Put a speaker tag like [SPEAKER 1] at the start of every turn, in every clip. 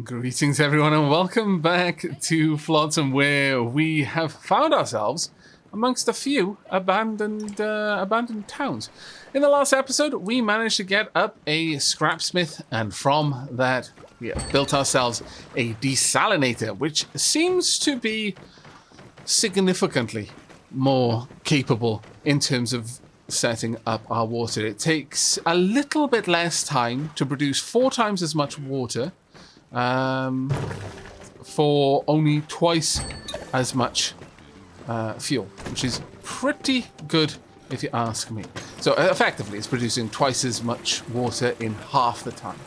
[SPEAKER 1] Greetings, everyone, and welcome back to Flotsam, where we have found ourselves amongst a few abandoned towns. In the last episode, we managed to get up a scrapsmith, and from that, we have built ourselves a desalinator, which seems to be significantly more capable in terms of setting up our water. It takes a little bit less time to produce 4 times as much water for only twice as much fuel, which is pretty good if you ask me. So effectively, it's producing twice as much water in half the time.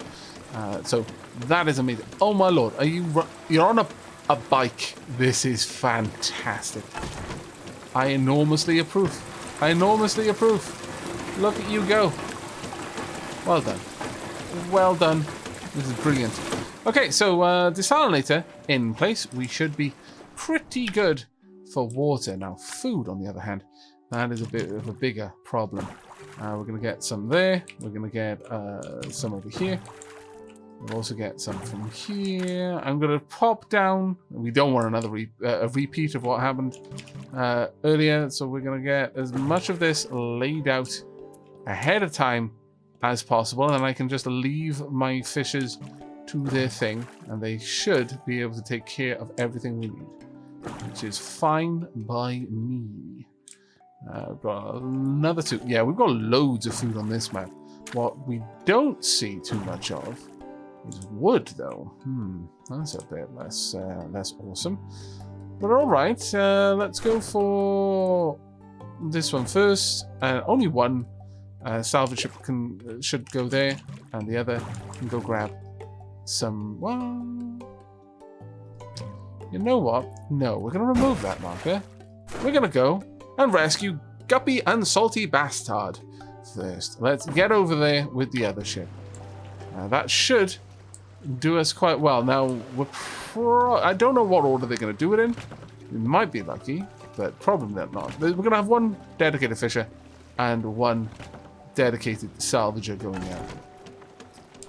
[SPEAKER 1] So that is amazing. Oh my lord, you're on a bike? This is fantastic. I enormously approve. I enormously approve. Look at you go. Well done. Well done. This is brilliant. Okay, so desalinator in place. We should be pretty good for water. Now, food, on the other hand, that is a bit of a bigger problem. We're going to get some there. We're going to get some over here. We'll also get some from here. I'm going to pop down. We don't want another a repeat of what happened earlier, so we're going to get as much of this laid out ahead of time as possible, and I can just leave my fishes to their thing, and they should be able to take care of everything we need, which is fine by me. We've got another 2. Yeah, we've got loads of food on this map. What we don't see too much of is wood, though. That's a bit less awesome. But all right, let's go for this one first. Only one salvage ship should go there, and the other can go grab some. Well, you know what? No, we're going to remove that marker. We're going to go and rescue Guppy and Salty Bastard first. Let's get over there with the other ship. That should do us quite well. Now, I don't know what order they're going to do it in. We might be lucky, but probably not. We're going to have one dedicated fisher and one dedicated salvager going out.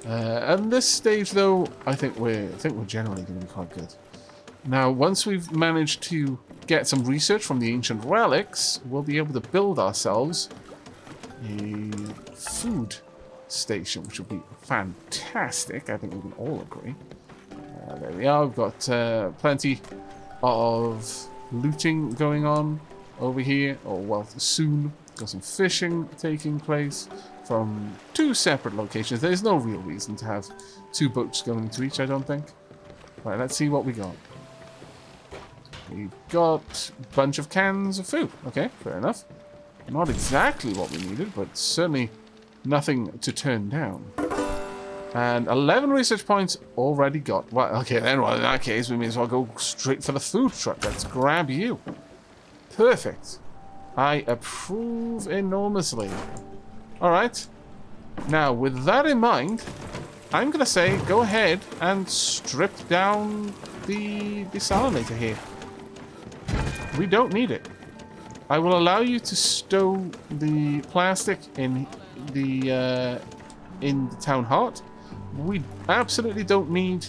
[SPEAKER 1] At this stage, though, I think we're generally going to be quite good. Now, once we've managed to get some research from the ancient relics, we'll be able to build ourselves a food station, which will be fantastic. I think we can all agree. There we are. We've got plenty of looting going on over here, or well, soon. Got some fishing taking place from 2 separate locations. There's no real reason to have 2 boats going to each, I don't think. Right, let's see what we got. We've got a bunch of cans of food. Okay, fair enough. Not exactly what we needed, but certainly nothing to turn down. And 11 research points already got. Well, okay, then, well, in that case, we may as well go straight for the food truck. Let's grab you. Perfect. I approve enormously. Alright. Now, with that in mind, I'm going to say go ahead and strip down the desalinator here. We don't need it. I will allow you to stow the plastic in the town heart. We absolutely don't need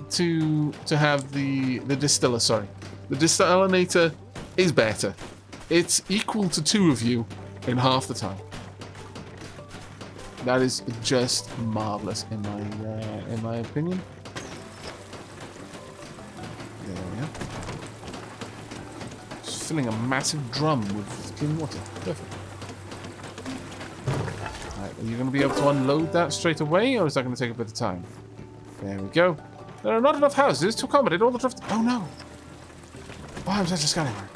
[SPEAKER 1] to have the distiller. Sorry, the desalinator is better. It's equal to 2 of you in half the time. That is just marvelous in my opinion. There we are. Just filling a massive drum with clean water. Perfect. Right, are you going to be able to unload that straight away, or is that going to take a bit of time? There we go. There are not enough houses to accommodate all the drift. Oh no! Why am I such a scallywag?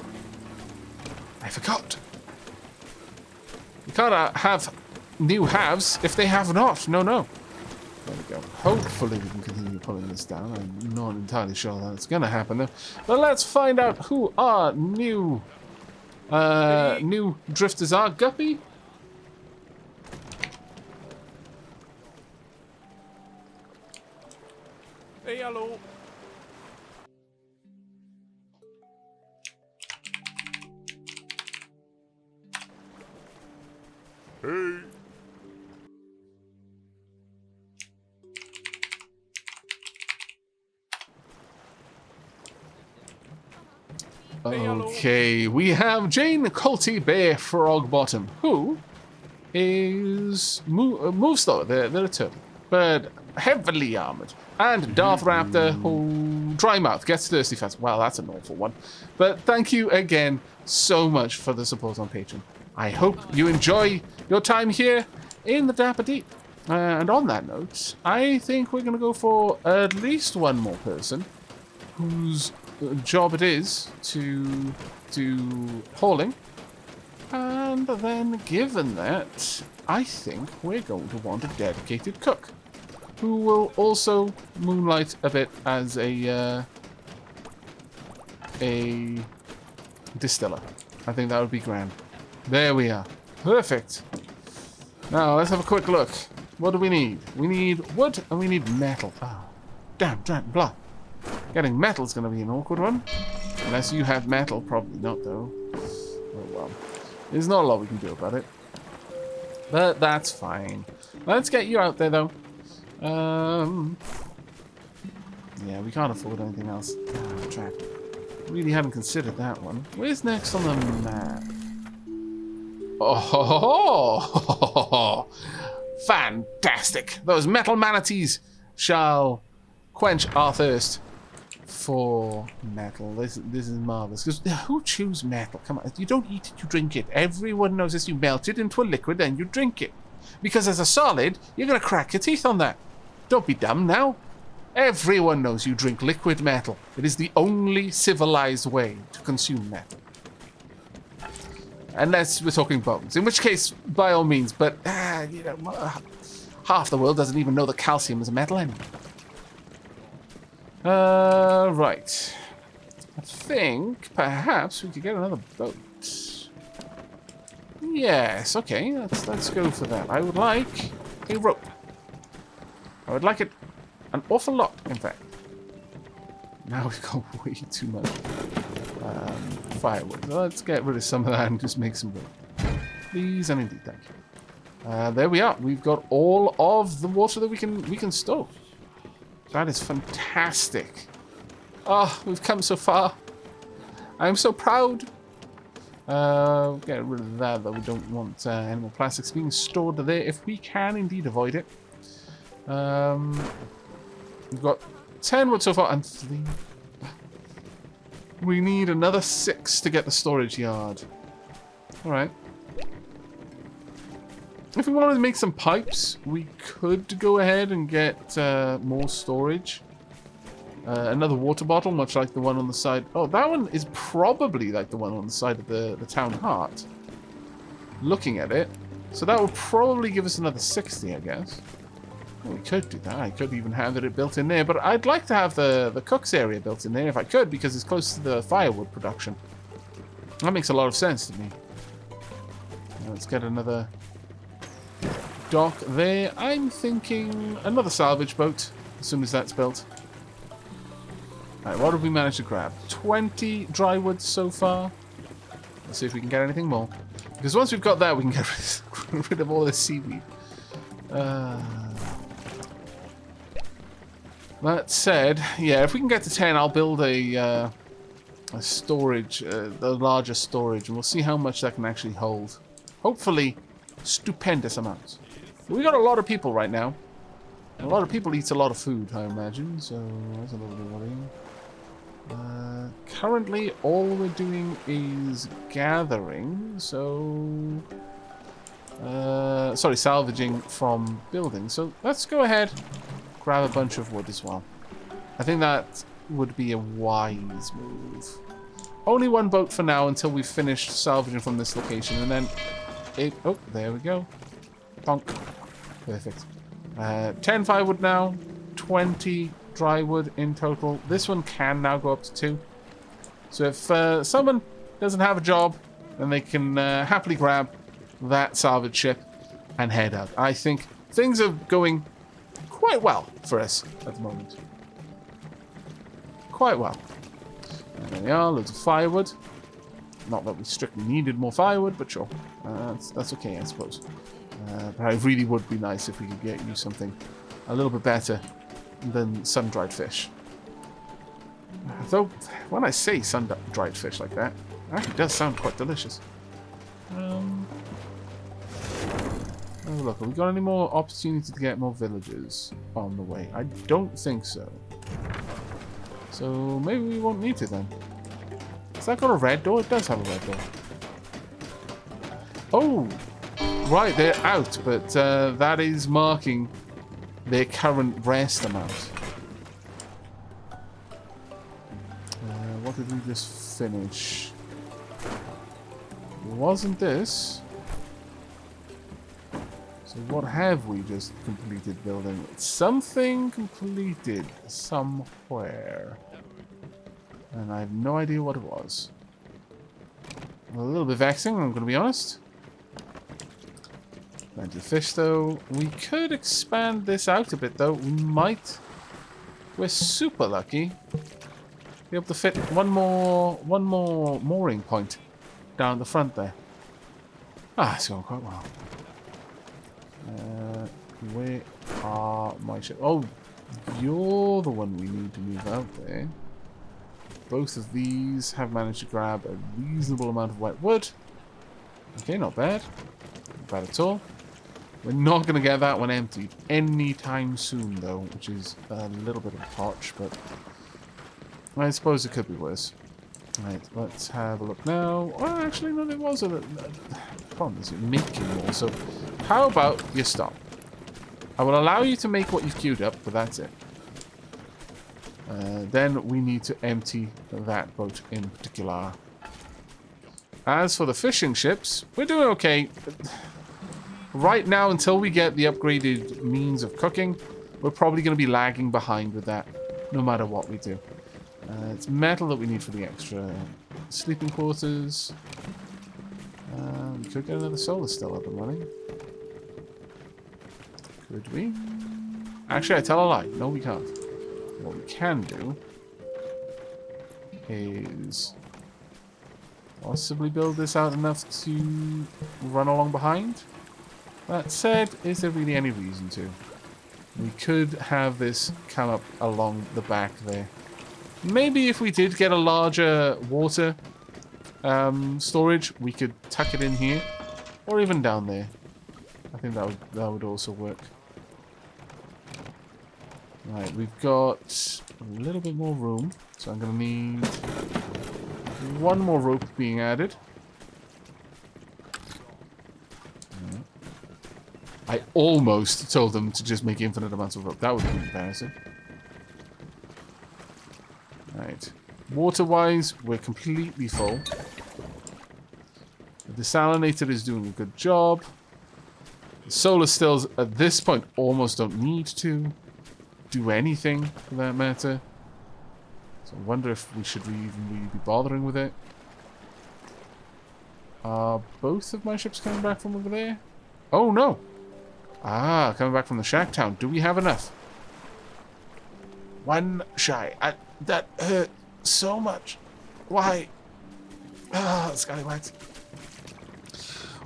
[SPEAKER 1] I forgot. You can't have new halves if they have not. No. There we go. Hopefully we can continue pulling this down. I'm not entirely sure that's going to happen though. But let's find out who our new drifters are. Guppy?
[SPEAKER 2] Hey, hello. Hey.
[SPEAKER 1] Okay, we have Jane Colty Bear Frogbottom, who is moves slower. They're a turtle, but heavily armored. And Darth Raptor, who dry mouth, gets thirsty fast. Well, that's an awful one. But thank you again so much for the support on Patreon. I hope you enjoy your time here in the Dapper Deep. And on that note, I think we're going to go for at least one more person whose job it is to do hauling. And then, given that, I think we're going to want a dedicated cook who will also moonlight a bit as a distiller. I think that would be grand. There we are. Perfect. Now, let's have a quick look. What do we need? We need wood and we need metal. Oh, damn, blah. Getting metal is going to be an awkward one. Unless you have metal. Probably not, though. Oh, well. There's not a lot we can do about it. But that's fine. Let's get you out there, though. Yeah, we can't afford anything else. Ah, trap. Really hadn't considered that one. Where's next on the map? Oh, fantastic! Those metal manatees shall quench our thirst for metal. This is marvelous. Because who chews metal? Come on, you don't eat it, you drink it. Everyone knows this. You melt it into a liquid, then you drink it. Because as a solid, you're gonna crack your teeth on that. Don't be dumb now. Everyone knows you drink liquid metal. It is the only civilized way to consume metal. Unless we're talking bones. In which case, by all means, but, you know, half the world doesn't even know that calcium is a metal anyway. Right. I think perhaps we could get another boat. Yes, okay, let's go for that. I would like a rope. I would like it an awful lot, in fact. Now we've got way too much firewood. Let's get rid of some of that and just make some room. Please and indeed, thank you. There we are. We've got all of the water that we can store. That is fantastic. Oh, we've come so far. I'm so proud. Get rid of that, though. We don't want animal plastics being stored there if we can indeed avoid it. We've got 10 wood so far and 3. We need another 6 to get the storage yard. Alright. If we wanted to make some pipes, we could go ahead and get more storage. Another water bottle, much like the one on the side. Oh, that one is probably like the one on the side of the town heart. Looking at it. So that would probably give us another 60, I guess. Well, we could do that. I could even have it built in there. But I'd like to have the cook's area built in there if I could, because it's close to the firewood production. That makes a lot of sense to me. Now let's get another dock there. I'm thinking another salvage boat as soon as that's built. Alright, what have we managed to grab? 20 dry wood so far. Let's see if we can get anything more. Because once we've got that, we can get rid of all this seaweed. That said, yeah, if we can get to 10, I'll build a storage, the larger storage, and we'll see how much that can actually hold. Hopefully, stupendous amounts. We got a lot of people right now. And a lot of people eat a lot of food, I imagine, so that's a little bit worrying. Currently, all we're doing is gathering, so... sorry, salvaging from buildings. So let's go ahead, grab a bunch of wood as well. I think that would be a wise move. Only one boat for now until we've finished salvaging from this location, and then... oh, there we go. Bonk. Perfect. 10 firewood now, 20 dry wood in total. This one can now go up to 2. So if someone doesn't have a job, then they can happily grab that salvage ship and head out. I think things are going quite well for us at the moment. Quite well. And there we are, loads of firewood. Not that we strictly needed more firewood, but sure. That's okay, I suppose. But it really would be nice if we could get you something a little bit better than sun-dried fish. Though, when I say sun-dried fish like that, it actually does sound quite delicious. Oh, look, have we got any more opportunity to get more villagers on the way? I don't think so. So maybe we won't need to then. Has that got a red door? It does have a red door. Oh, right, they're out, but that is marking their current rest amount. What did we just finish? Wasn't this? So what have we just completed building? Something completed somewhere. And I have no idea what it was. A little bit vexing, I'm going to be honest. Plenty of fish, though. We could expand this out a bit, though. We might. We're super lucky. Be able to fit one more mooring point down the front there. Ah, it's going quite well. Where are my ships? Oh, you're the one we need to move out there. Both of these have managed to grab a reasonable amount of wet wood. Okay, not bad. Not bad at all. We're not going to get that one emptied anytime soon, though, which is a little bit of a potch, but I suppose it could be worse. Right, let's have a look now. Oh, actually, no, there was a problem is you're making more, so how about you stop? I will allow you to make what you've queued up, but that's it. Then we need to empty that boat in particular. As for the fishing ships, we're doing okay. Right now, until we get the upgraded means of cooking, we're probably going to be lagging behind with that, no matter what we do. It's metal that we need for the extra sleeping quarters. We could get another solar still up and running. Could we? Actually, I tell a lie. No, we can't. What we can do is possibly build this out enough to run along behind. That said, is there really any reason to? We could have this come up along the back there. Maybe if we did get a larger water storage, we could tuck it in here, or even down there. I think that would also work. Right, we've got a little bit more room, so I'm going to need one more rope being added. I almost told them to just make infinite amounts of rope. That would be embarrassing. Right. Water-wise, we're completely full. The desalinator is doing a good job. The solar stills, at this point, almost don't need to do anything, for that matter. So I wonder if we should even really be bothering with it. Are both of my ships coming back from over there? Oh, no! Ah, coming back from the shack town. Do we have enough? One shy. That hurt so much. Why? Ah, scallywags.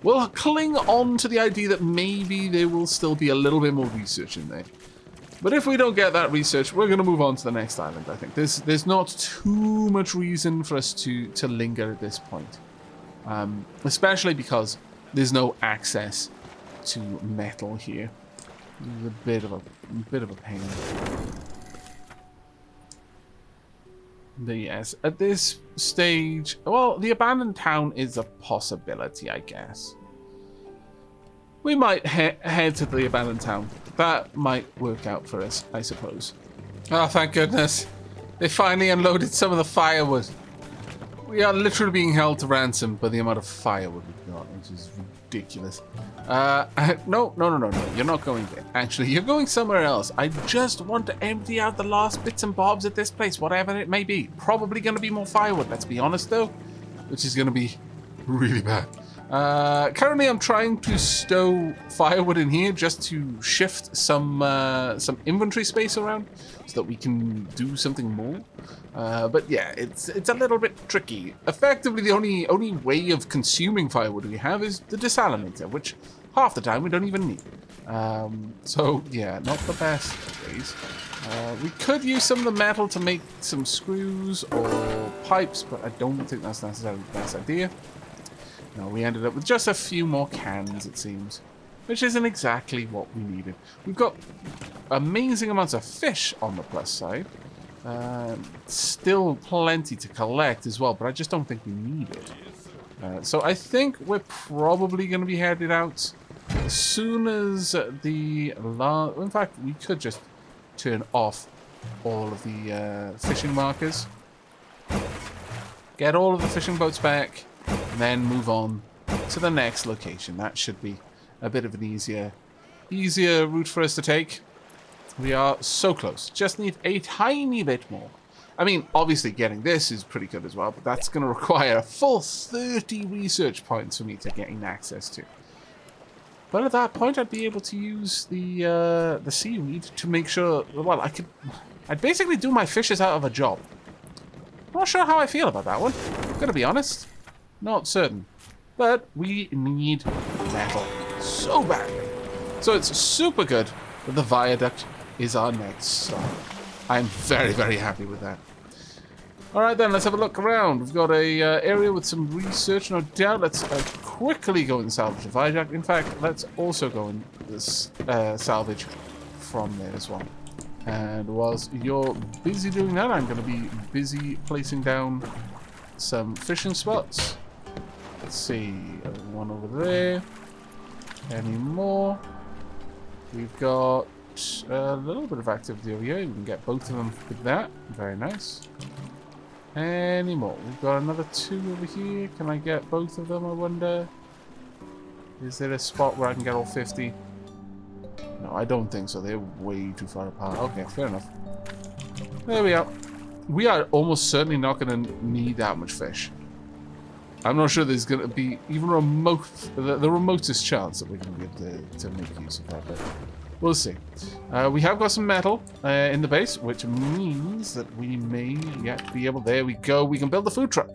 [SPEAKER 1] We'll cling on to the idea that maybe there will still be a little bit more research in there. But if we don't get that research, we're going to move on to the next island, I think. There's not too much reason for us to linger at this point. Especially because there's no access to metal here. It's a bit of a pain. But yes, at this stage, well, the abandoned town is a possibility, I guess. We might head to the abandoned town. That might work out for us, I suppose. Oh, thank goodness. They finally unloaded some of the firewood. We are literally being held to ransom by the amount of firewood we've got, which is ridiculous. No. You're not going there. Actually, you're going somewhere else. I just want to empty out the last bits and bobs at this place, whatever it may be. Probably going to be more firewood, let's be honest, though. Which is going to be really bad. Currently, I'm trying to stow firewood in here just to shift some inventory space around so that we can do something more. But yeah, it's a little bit tricky. Effectively, the only way of consuming firewood we have is the desalinator, which half the time we don't even need. So, yeah, not the best of these. We could use some of the metal to make some screws or pipes, but I don't think that's necessarily the best idea. No, we ended up with just a few more cans, it seems, which isn't exactly what we needed. We've got amazing amounts of fish on the plus side. Still plenty to collect as well, but I just don't think we need it. So I think we're probably going to be headed out as soon as the in fact, we could just turn off all of the fishing markers, get all of the fishing boats back, and then move on to the next location. That should be a bit of an easier route for us to take. We are so close. Just need a tiny bit more. I mean, obviously getting this is pretty good as well, but that's going to require a full 30 research points for me to gain access to. But at that point, I'd be able to use the seaweed to make sure. Well, I'd basically do my fishes out of a job. Not sure how I feel about that one. Gonna be honest, not certain. But we need metal so badly. So it's super good that the viaduct is our next stop. I'm very, very happy with that. Alright then, let's have a look around. We've got a area with some research, no doubt. Let's quickly go and salvage the viaduct. In fact, let's also go and salvage from there as well. And whilst you're busy doing that, I'm going to be busy placing down some fishing spots. Let's see, one over there. Any more? We've got a little bit of activity over here. We can get both of them with that. Very nice. Any more? We've got another 2 over here. Can I get both of them, I wonder? Is there a spot where I can get all 50? No, I don't think so. They're way too far apart. Okay, fair enough. There we are. We are almost certainly not going to need that much fish. I'm not sure there's going to be even the remotest chance that we're going to be able to make use of that, but we'll see. We have got some metal in the base, which means that we may yet be able... There we go. We can build the food truck.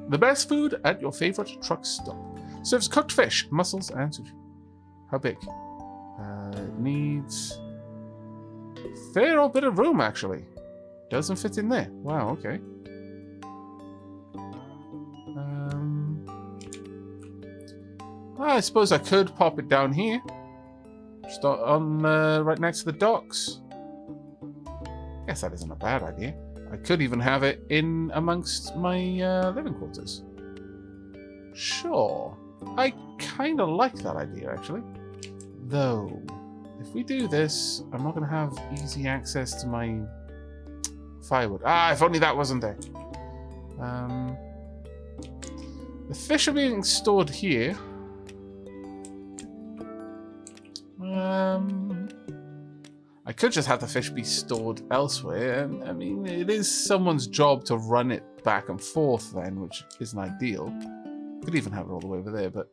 [SPEAKER 1] The best food at your favorite truck stop. Serves cooked fish, mussels, and sushi. How big? It needs a fair old bit of room, actually. Doesn't fit in there. Wow, okay. I suppose I could pop it down here. Just on right next to the docks. Guess that isn't a bad idea. I could even have it in amongst my living quarters. Sure. I kind of like that idea, actually. Though, if we do this, I'm not going to have easy access to my firewood. Ah, if only that wasn't there. The fish are being stored here. I could just have the fish be stored elsewhere. And I mean, it is someone's job to run it back and forth then, which isn't ideal. Could even have it all the way over there, but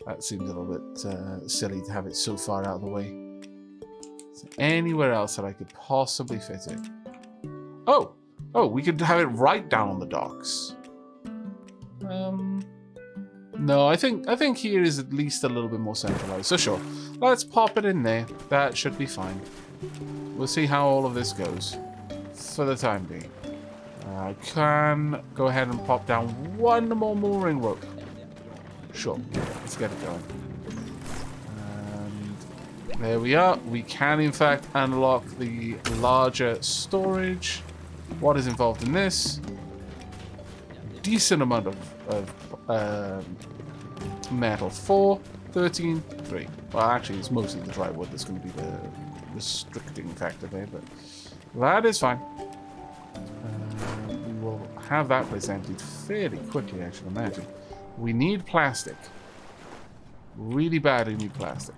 [SPEAKER 1] that seems a little bit silly to have it so far out of the way. Is there anywhere else that I could possibly fit it? Oh, we could have it right down on the docks. No, I think here is at least a little bit more centralized. So sure, let's pop it in there. That should be fine. We'll see how all of this goes for the time being. I can go ahead and pop down one more mooring rope. Sure, let's get it going. And there we are. We can, in fact, unlock the larger storage. What is involved in this? Decent amount of metal. 4, 13, 3. Well, actually, it's mostly the dry wood that's going to be the restricting factor there, but that is fine. We will have that place emptied fairly quickly, I should imagine. We need plastic. Really badly need plastic.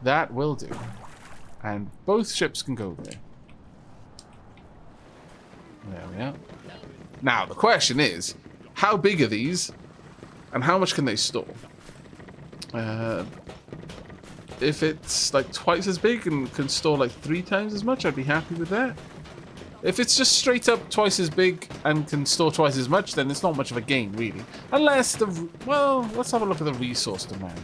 [SPEAKER 1] That will do. And both ships can go there. There we are. Now, the question is, how big are these? And how much can they store? If it's like twice as big and can store like 3 times as much, I'd be happy with that. If it's just straight up twice as big and can store twice as much, then it's not much of a gain, really. Unless well, let's have a look at the resource demand.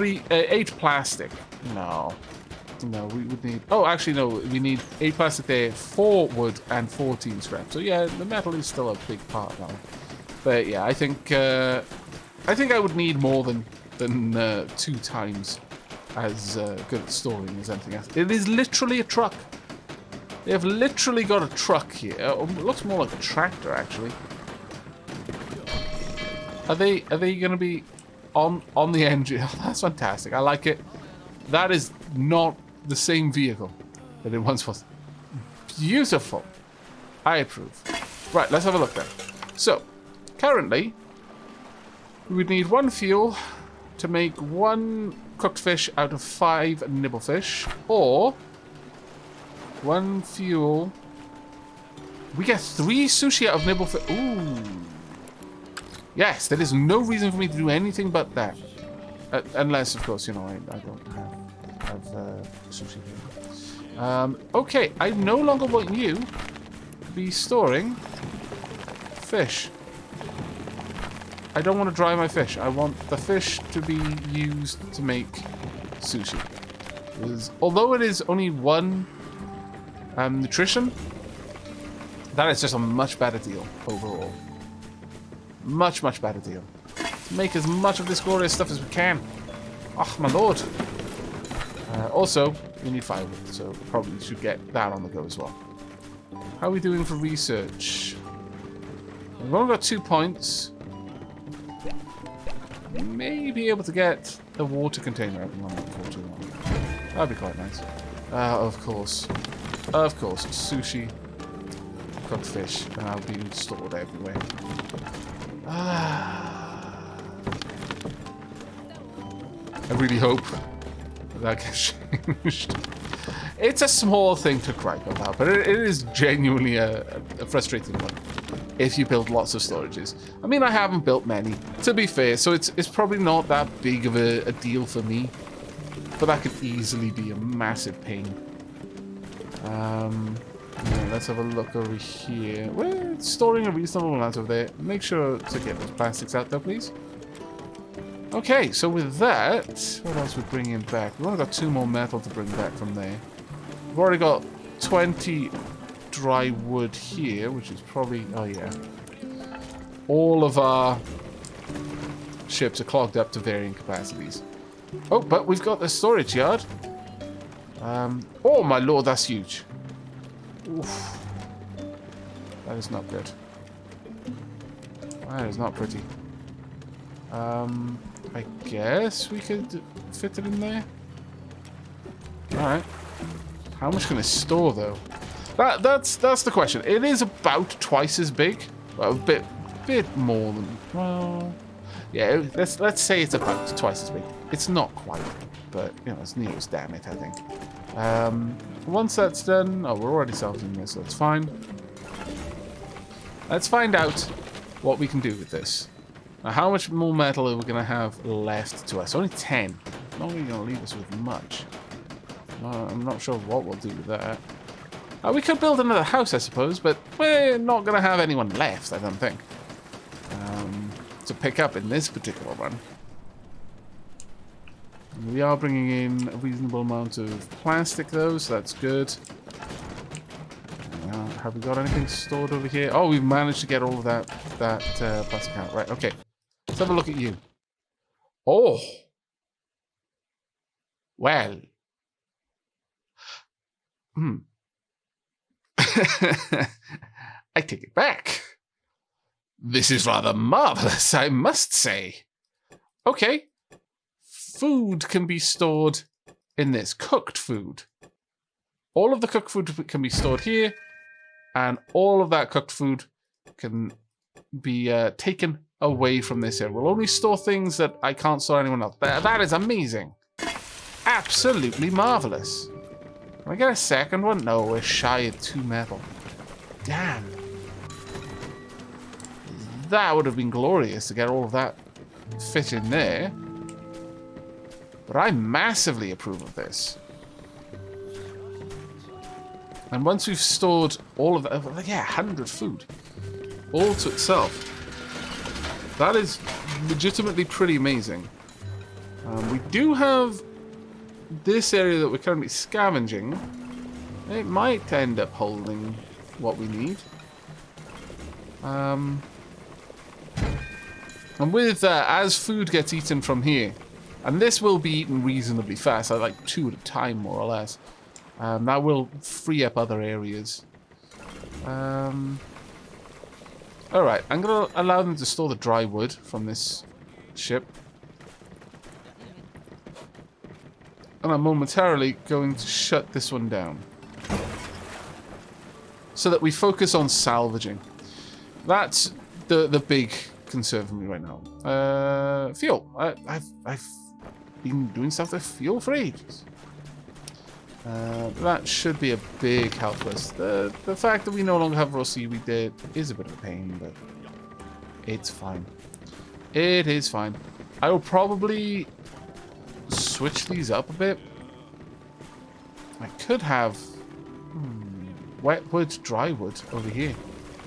[SPEAKER 1] 8 plastic. No. No, we would need... Oh, actually, no. We need 8 plastic there, 4 wood, and 14 scrap. So, yeah, the metal is still a big part now. But, yeah, I think I would need more than 2 times as good at storing as anything else. It is literally a truck. They have literally got a truck here. It looks more like a tractor, actually. Are they going to be on the engine? Oh, that's fantastic. I like it. That is not the same vehicle that it once was. Beautiful. I approve. Right, let's have a look then. So, currently, we would need 1 fuel to make 1 cooked fish out of 5 nibble fish, or 1 fuel. We get 3 sushi out of nibble fish. Ooh. Yes, there is no reason for me to do anything but that. Unless, of course, you know, I don't have sushi here. Okay, I no longer want you to be storing fish. I don't want to dry my fish. I want the fish to be used to make sushi. Because although it is only 1 nutrition, that is just a much better deal overall. Much, much better deal. Make as much of this glorious stuff as we can. Oh, my lord. Also, we need firewood, so probably should get that on the go as well. How are we doing for research? We've only got 2 points. May be able to get the water container out before too long. That'd be quite nice. Of course. Of course. Sushi. Cooked fish. Now being stored everywhere. I really hope that gets changed. It's a small thing to gripe about, but it is genuinely a frustrating one if you build lots of storages. I mean, I haven't built many, to be fair, so it's probably not that big of a deal for me, but that could easily be a massive pain. Yeah, let's have a look over here. We're storing a reasonable amount over there. Make sure to get those plastics out there, please. Okay, so with that, what else we're bringing back? We've only got 2 more metal to bring back from there. We've already got 20 dry wood here, which is probably... Oh, yeah. All of our ships are clogged up to varying capacities. Oh, but we've got the storage yard. Oh, my lord, that's huge. Oof. That is not good. That is not pretty. I guess we could fit it in there. Alright. How much can it store, though? That's the question. It is about twice as big. Well, a bit more than... Well... Yeah, let's say it's about twice as big. It's not quite, but, you know, it's near as damn it, I think. Once that's done... Oh, we're already salvaging this, so it's fine. Let's find out what we can do with this. Now, how much more metal are we going to have left to us? Only 10. Not really going to leave us with much. I'm not sure what we'll do with that. We could build another house, I suppose, but we're not going to have anyone left, I don't think. To pick up in this particular run. We are bringing in a reasonable amount of plastic, though, so that's good. Have we got anything stored over here? Oh, we've managed to get all of that plastic out. Right, okay. Let's have a look at you. Oh! Well. I take it back. This is rather marvelous, I must say. Okay. Food can be stored in this. Cooked food. All of the cooked food can be stored here, and all of that cooked food can be taken away from this area. We'll only store things that I can't store anyone else. That is amazing. Absolutely marvelous. Can I get a second one? No, we're shy of 2 metal. Damn. That would have been glorious to get all of that fit in there. But I massively approve of this. And once we've stored all of that, yeah, 100 food, all to itself, that is legitimately pretty amazing. We do have this area that we're currently scavenging. It might end up holding what we need. And with as food gets eaten from here, and this will be eaten reasonably fast, like 2 at a time more or less, that will free up other areas. Alright, I'm going to allow them to store the dry wood from this ship. And I'm momentarily going to shut this one down, so that we focus on salvaging. That's the big concern for me right now. Fuel. I've been doing stuff with fuel for ages. That should be a big help for us. The fact that we no longer have raw seaweed there is a bit of a pain, but it's fine. It is fine. I will probably switch these up a bit. I could have wet wood, dry wood over here.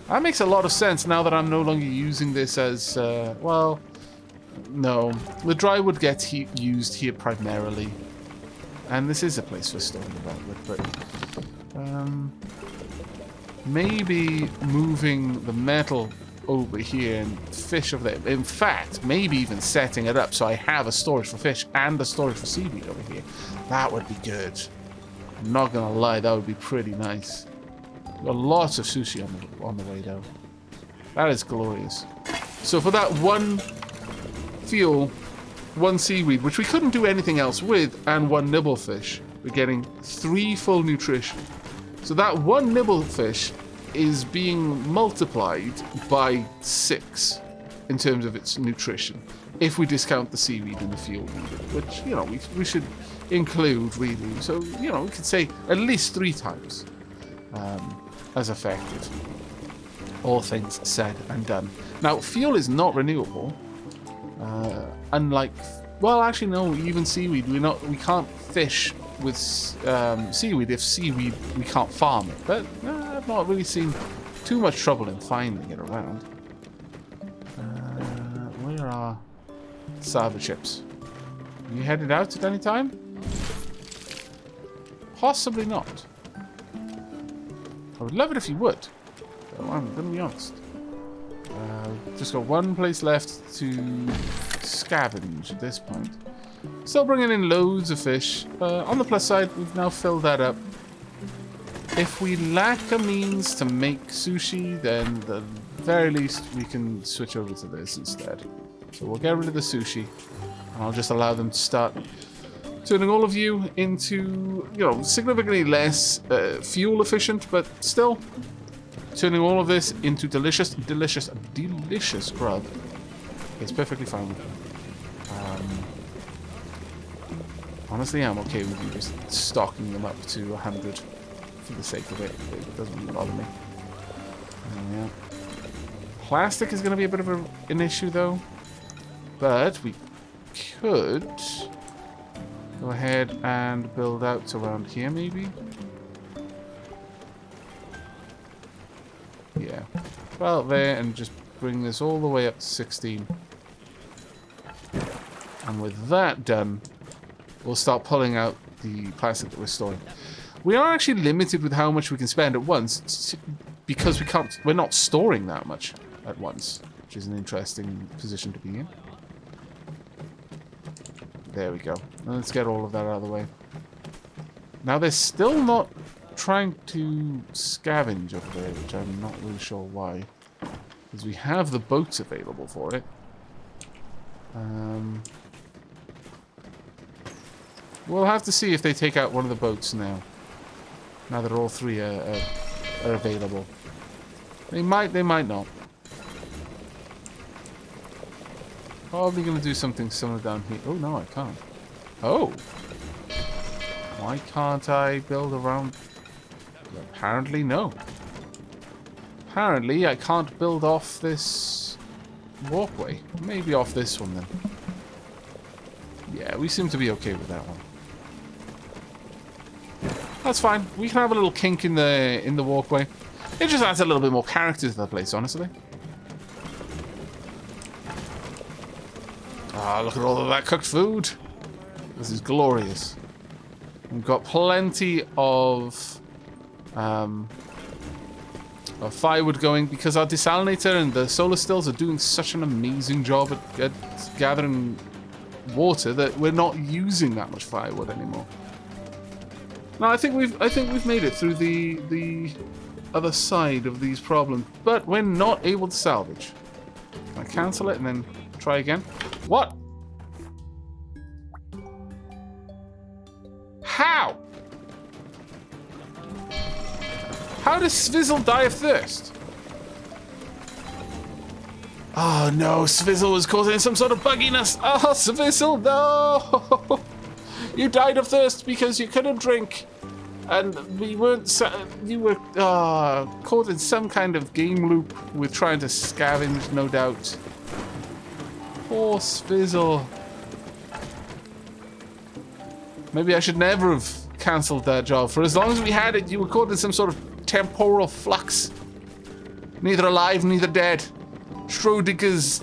[SPEAKER 1] That makes a lot of sense now that I'm no longer using this as, well, no. The dry wood gets used here primarily. And this is a place for storing the dry wood, but maybe moving the metal over here and fish over there. In fact, maybe even setting it up so I have a storage for fish and a storage for seaweed over here. That would be good. I'm not gonna lie, that would be pretty nice. Got lots of sushi on the way though. That is glorious. So for that one fuel, one seaweed, which we couldn't do anything else with, and one nibblefish, we're getting 3 full nutrition. So that one nibblefish is being multiplied by 6 in terms of its nutrition, if we discount the seaweed and the fuel needed, which, you know, we should include really. So, you know, we could say at least 3 times as effective. All things said and done. Now, fuel is not renewable. Unlike, well, actually no, even seaweed. We can't fish with seaweed. If seaweed, we can't farm it. But I've not really seen too much trouble in finding it around. Where are salvage ships? Are you headed out at any time? Possibly not. I would love it if you would. So I'm gonna be honest. Just got one place left to scavenge at this point. Still bringing in loads of fish. On the plus side, we've now filled that up. If we lack a means to make sushi, then at the very least we can switch over to this instead. So we'll get rid of the sushi, and I'll just allow them to start turning all of you into, you know, significantly less fuel efficient, but still turning all of this into delicious, delicious, delicious grub. It's perfectly fine with me. Honestly, I'm okay with you just stocking them up to 100 for the sake of it. It doesn't really bother me. Yeah. Plastic is going to be a bit of an issue, though. But we could go ahead and build out around here, maybe. Yeah. Well, there, and just bring this all the way up to 16. And with that done, we'll start pulling out the plastic that we're storing. We are actually limited with how much we can spend at once, because we're not storing that much at once, which is an interesting position to be in. There we go. Now let's get all of that out of the way. Now they're still not trying to scavenge over there, which I'm not really sure why. Because we have the boats available for it. We'll have to see if they take out one of the boats now. Now that all 3 are available. They might not. Probably going to do something similar down here. Oh, no, I can't. Oh! Why can't I build around? Apparently, no. Apparently, I can't build off this walkway. Maybe off this one, then. Yeah, we seem to be okay with that one. That's fine. We can have a little kink in the walkway. It just adds a little bit more character to the place, honestly. Ah, look at all of that cooked food. This is glorious. We've got plenty of firewood going because our desalinator and the solar stills are doing such an amazing job at gathering water that we're not using that much firewood anymore. No, I think we've made it through the other side of these problems, but we're not able to salvage. Can I cancel it and then try again? What? How? How does Svizzle die of thirst? Oh no, Svizzle was causing some sort of bugginess. Oh, Svizzle, no! You died of thirst because you couldn't drink. And we weren't... You were caught in some kind of game loop with trying to scavenge, no doubt. Poor Svizzle. Maybe I should never have cancelled that job. For as long as we had it, you were caught in some sort of temporal flux. Neither alive, neither dead. Schrodinger's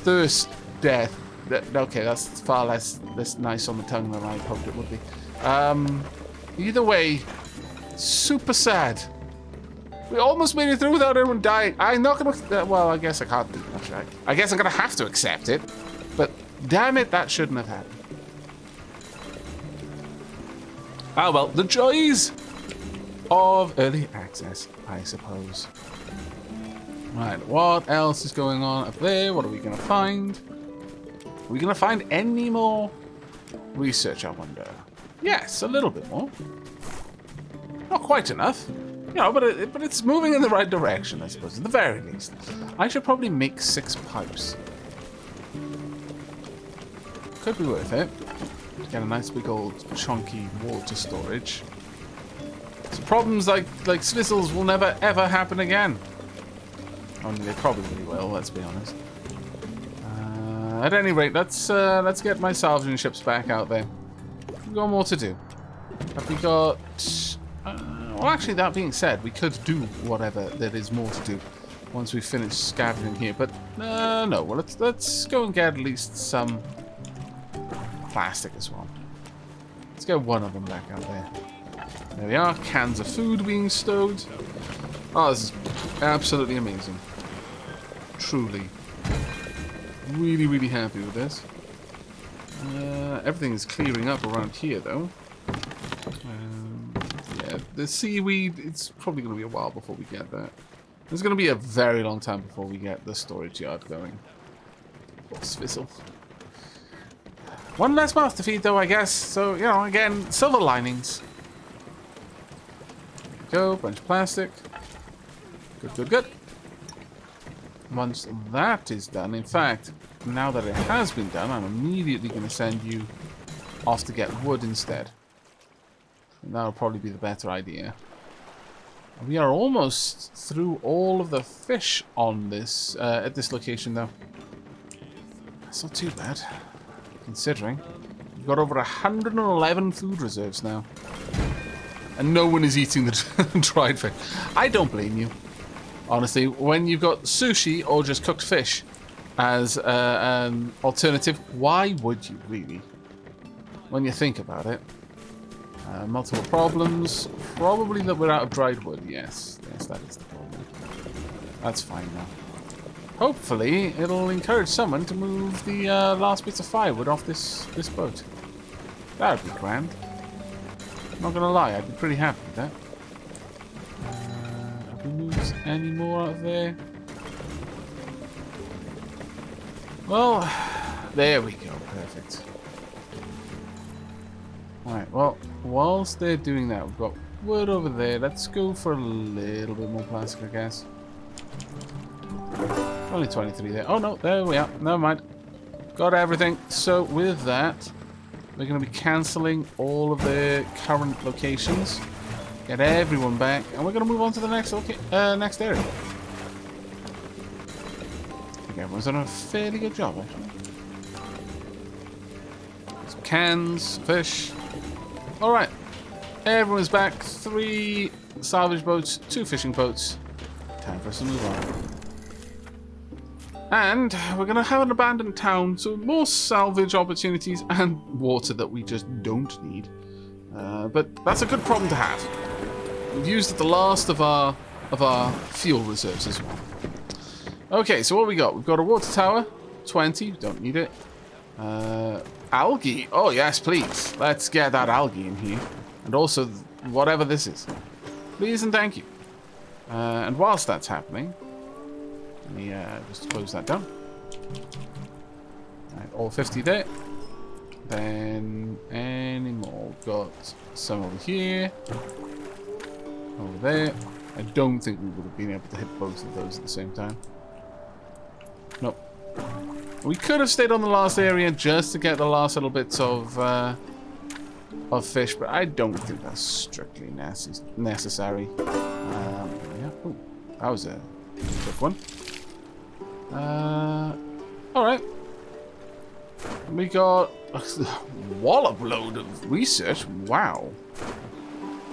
[SPEAKER 1] thirst death. Okay, that's far less nice on the tongue than I hoped it would be. Either way, super sad. We almost made it through without anyone dying. I'm not gonna... well, I guess I can't do much, right? I guess I'm gonna have to accept it. But damn it, that shouldn't have happened. Ah, well, the joys of early access, I suppose. Right, what else is going on up there? What are we going to find? Are we going to find any more research, I wonder? Yes, a little bit more. Not quite enough. You know, but it's moving in the right direction, I suppose, at the very least. I should probably make 6 pipes. Could be worth it. Get a nice big old chunky water storage. So problems like Svizzles will never ever happen again. Only they probably will, let's be honest. At any rate, let's get my salvaging ships back out there. We've got more to do. Have we got... well, actually, that being said, we could do whatever there is more to do once we finish scavenging here. But no, well, let's go and get at least some plastic as well. Let's get one of them back out there. There we are. Cans of food being stowed. Oh, this is absolutely amazing. Truly. Really, really happy with this. Everything is clearing up around here, though. Yeah, the seaweed, it's probably going to be a while before we get that. It's going to be a very long time before we get the storage yard going. Poor Svizzle. One less mouth to feed, though, I guess. So, you know, again, silver linings. There we go, bunch of plastic. Good, good, good. Once that is done, in fact, now that it has been done, I'm immediately going to send you off to get wood instead. And that'll probably be the better idea. We are almost through all of the fish on this, at this location, though. That's not too bad, considering. We've got over 111 food reserves now. And no one is eating the dried fish. I don't blame you. Honestly, when you've got sushi or just cooked fish as an alternative, why would you really? When you think about it. Multiple problems. Probably that we're out of dried wood. Yes, that is the problem. That's fine now. Hopefully, it'll encourage someone to move the last bits of firewood off this boat. That would be grand. Not gonna lie, I'd be pretty happy with that. Have we moved any more out of there? Well, there we go. Perfect. Alright, well, whilst they're doing that, we've got wood over there. Let's go for a little bit more plastic, I guess. Only 23 there. Oh, no, there we are. Never mind. Got everything. So, with that, we're going to be cancelling all of the current locations. Get everyone back. And we're going to move on to the next next area. I think everyone's done a fairly good job, actually. Some cans, fish. Alright. Everyone's back. 3 salvage boats, 2 fishing boats. Time for us to move on. And we're going to have an abandoned town, so more salvage opportunities and water that we just don't need. But that's a good problem to have. We've used the last of our fuel reserves as well. Okay, so what we got? We've got a water tower, 20, don't need it. Algae, oh yes, please. Let's get that algae in here. And also, whatever this is. Please and thank you. And whilst that's happening, let me just close that down. Right, all 50 there. Then any more? Got some over here. Over there. I don't think we would have been able to hit both of those at the same time. Nope. We could have stayed on the last area just to get the last little bits of fish, but I don't think that's strictly necessary. Yeah. Ooh, that was a quick one. Alright. We got a wallop load of research. Wow.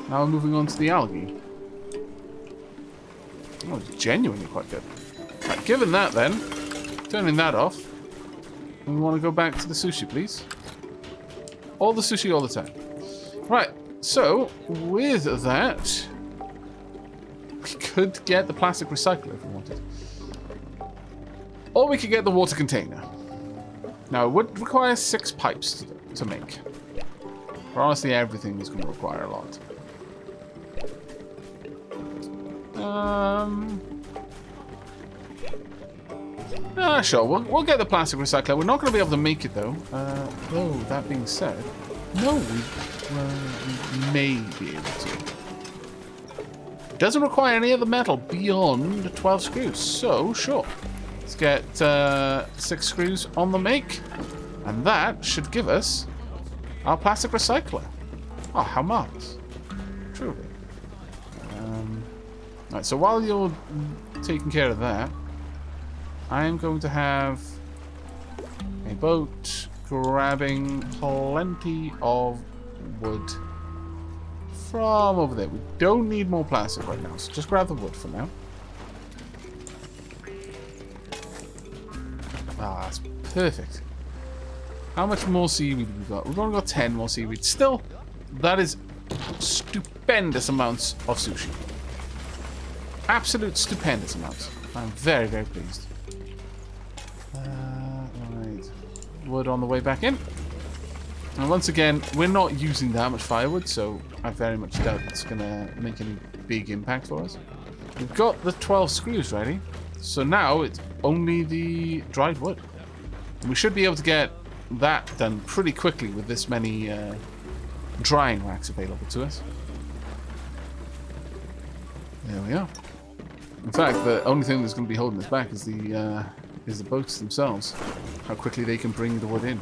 [SPEAKER 1] Now we're moving on to the algae. Oh, it's genuinely quite good. Right, given that then, turning that off, we want to go back to the sushi, please. All the sushi all the time. Right, so with that, we could get the plastic recycler if we wanted. Or we could get the water container. Now, it would require 6 pipes to make. But honestly, everything is going to require a lot. Sure, we'll get the plastic recycler. We're not going to be able to make it, though. Though, that being said, no, we may be able to. It doesn't require any other metal beyond 12 screws, so sure. Let's get 6 screws on the make, and that should give us our plastic recycler. Oh, how marvelous. Truly. Right, so while you're taking care of that, I am going to have a boat grabbing plenty of wood from over there. We don't need more plastic right now, so just grab the wood for now. Ah, that's perfect. How much more seaweed have we got? We've only got 10 more seaweed. Still, that is stupendous amounts of sushi. Absolute stupendous amounts. I'm very, very pleased. Right. Wood on the way back in. And once again, we're not using that much firewood, so I very much doubt it's going to make any big impact for us. We've got the 12 screws ready, so now it's only the dried wood. And we should be able to get that done pretty quickly with this many drying racks available to us. There we are. In fact, the only thing that's going to be holding us back is the boats themselves. How quickly they can bring the wood in.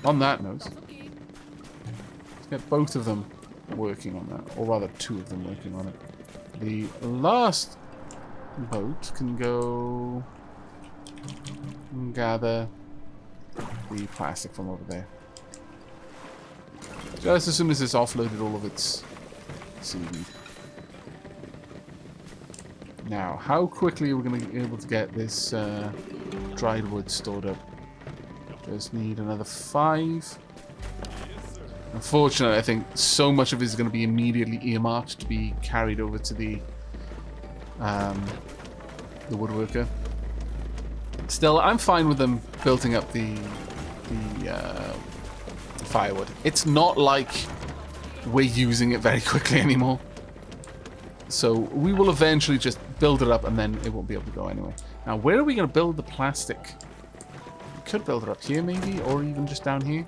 [SPEAKER 1] On that note, let's get both of them working on that, or rather 2 of them working on it. The last boat can go and gather the plastic from over there. Just as soon as it's offloaded all of its seaweed. Now, how quickly are we going to be able to get this dried wood stored up? Just need another 5. Unfortunately, I think so much of it is going to be immediately earmarked to be carried over to the woodworker. Still, I'm fine with them building up the firewood. It's not like we're using it very quickly anymore. So we will eventually just build it up and then it won't be able to go anyway. Now, where are we going to build the plastic? We could build it up here maybe, or even just down here.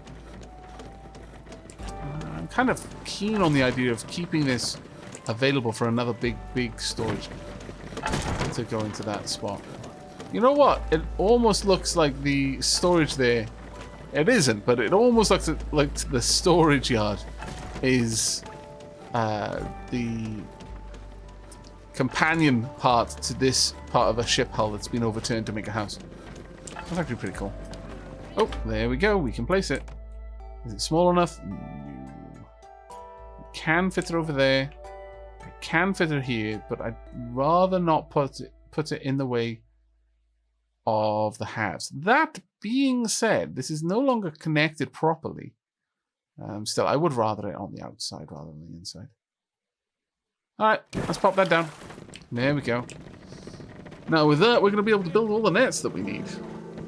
[SPEAKER 1] I'm kind of keen on the idea of keeping this available for another big storage to go into that spot. You know what? It almost looks like the storage there. It isn't, but it almost looks like the storage yard is the companion part to this part of a ship hull that's been overturned to make a house. That's actually pretty cool. Oh, there we go. We can place it. Is it small enough? No. We can fit it over there. I can fit it here, but I'd rather not put it in the way of the halves. That being said, this is no longer connected properly. Still, I would rather it on the outside rather than the inside. Alright, let's pop that down. There we go. Now with that, we're going to be able to build all the nets that we need.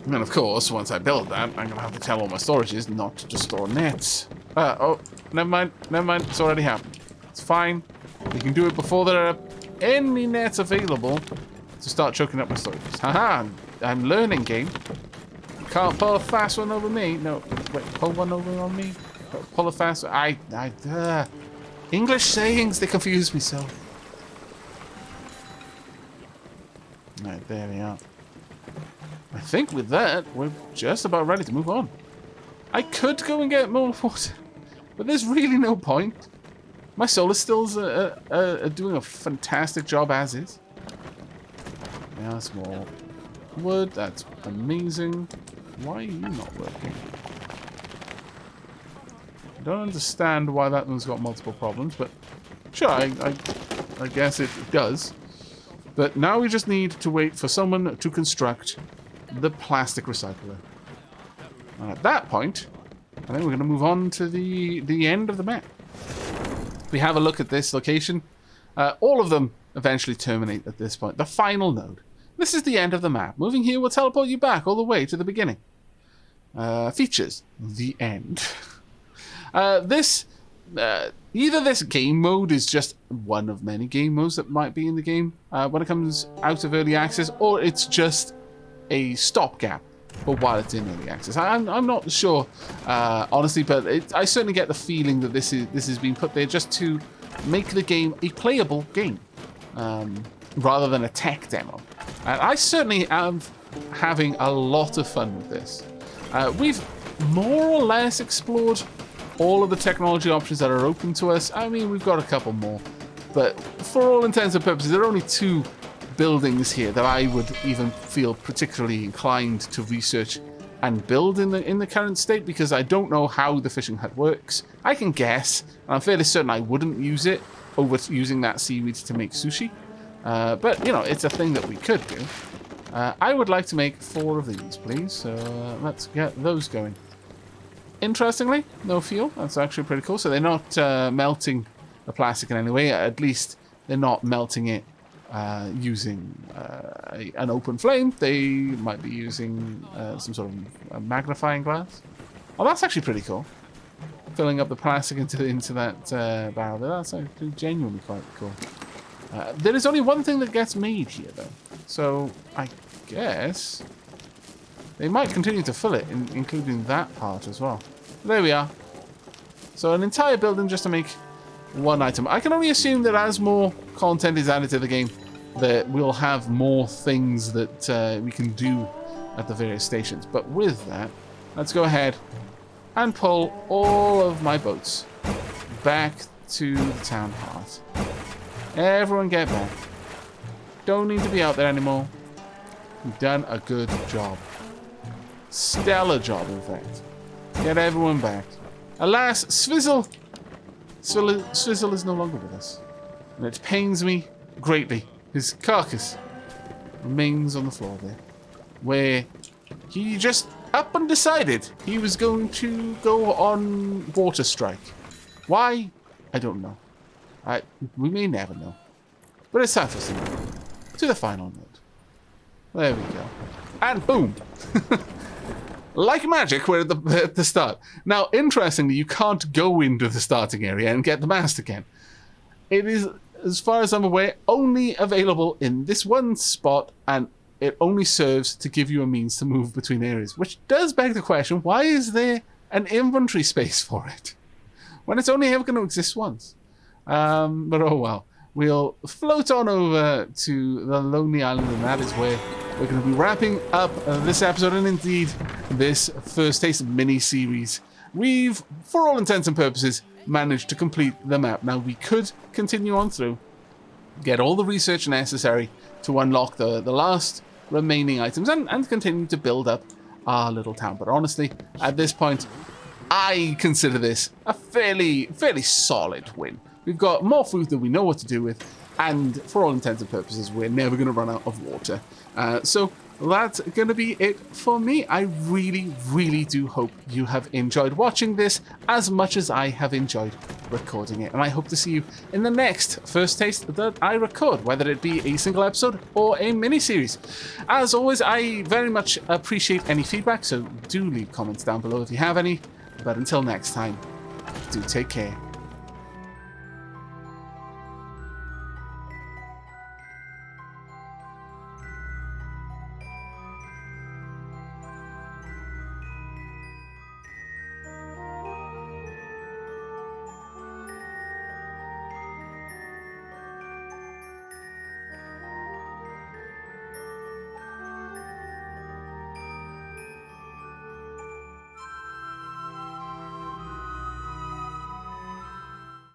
[SPEAKER 1] And of course, once I build that, I'm going to have to tell all my storages not to just store nets. Oh, never mind, it's already happened. It's fine. We can do it before there are any nets available to start choking up my storages. Haha, I'm learning, game. Can't pull a fast one over me. No, wait, pull one over on me. Pull a fast one. English sayings, they confuse me so. Right, there we are. I think with that, we're just about ready to move on. I could go and get more water, but there's really no point. My solar stills are doing a fantastic job as is. Yeah, that's more wood. That's amazing. Why are you not working? I don't understand why that one's got multiple problems, but sure, I guess it does. But now we just need to wait for someone to construct the plastic recycler. And at that point, I think we're going to move on to the end of the map. We have a look at this location. All of them eventually terminate at this point. The final node. This is the end of the map. Moving here will teleport you back all the way to the beginning. Features. The end. Either this game mode is just one of many game modes that might be in the game when it comes out of early access, or it's just a stopgap for while it's in early access. I'm not sure, honestly, but I certainly get the feeling that this has been put there just to make the game a playable game, rather than a tech demo. And I certainly am having a lot of fun with this. We've more or less explored all of the technology options that are open to us. I mean, we've got a couple more, but for all intents and purposes, there are only 2 buildings here that I would even feel particularly inclined to research and build in the current state, because I don't know how the fishing hut works. I can guess, and I'm fairly certain I wouldn't use it over using that seaweed to make sushi. But, you know, it's a thing that we could do. I would like to make 4 of these, please. So let's get those going. Interestingly, no fuel. That's actually pretty cool. So they're not melting the plastic in any way. At least they're not melting it using an open flame. They might be using some sort of a magnifying glass. Oh, that's actually pretty cool. Filling up the plastic into that barrel there. That's actually genuinely quite cool. There is only one thing that gets made here, though. So I guess they might continue to fill it, including that part as well. There we are. So an entire building just to make one item. I can only assume that as more content is added to the game, that we'll have more things that we can do at the various stations. But with that, let's go ahead and pull all of my boats back to the town heart. Everyone get back. Don't need to be out there anymore. We've done a good job. Stellar job, in fact. Get everyone back. Alas, Swizzle is no longer with us. And it pains me greatly. His carcass remains on the floor there, where he just up and decided he was going to go on water strike. Why? I don't know. We may never know. But it's time for us to move to the final node. There we go. And boom! Like magic, we're at the start. Now, interestingly, you can't go into the starting area and get the mast again. It is, as far as I'm aware, only available in this one spot, and it only serves to give you a means to move between areas, which does beg the question, why is there an inventory space for it when it's only ever going to exist once? But oh well. We'll float on over to the Lonely Island, and that is where we're going to be wrapping up this episode, and indeed this first taste mini-series. We've, for all intents and purposes, managed to complete the map. Now, we could continue on through, get all the research necessary to unlock the last remaining items, and continue to build up our little town. But honestly, at this point, I consider this a fairly solid win. We've got more food than we know what to do with, and for all intents and purposes, we're never going to run out of water. So that's going to be it for me. I really, really do hope you have enjoyed watching this as much as I have enjoyed recording it. And I hope to see you in the next First Taste that I record, whether it be a single episode or a mini-series. As always, I very much appreciate any feedback, so do leave comments down below if you have any. But until next time, do take care.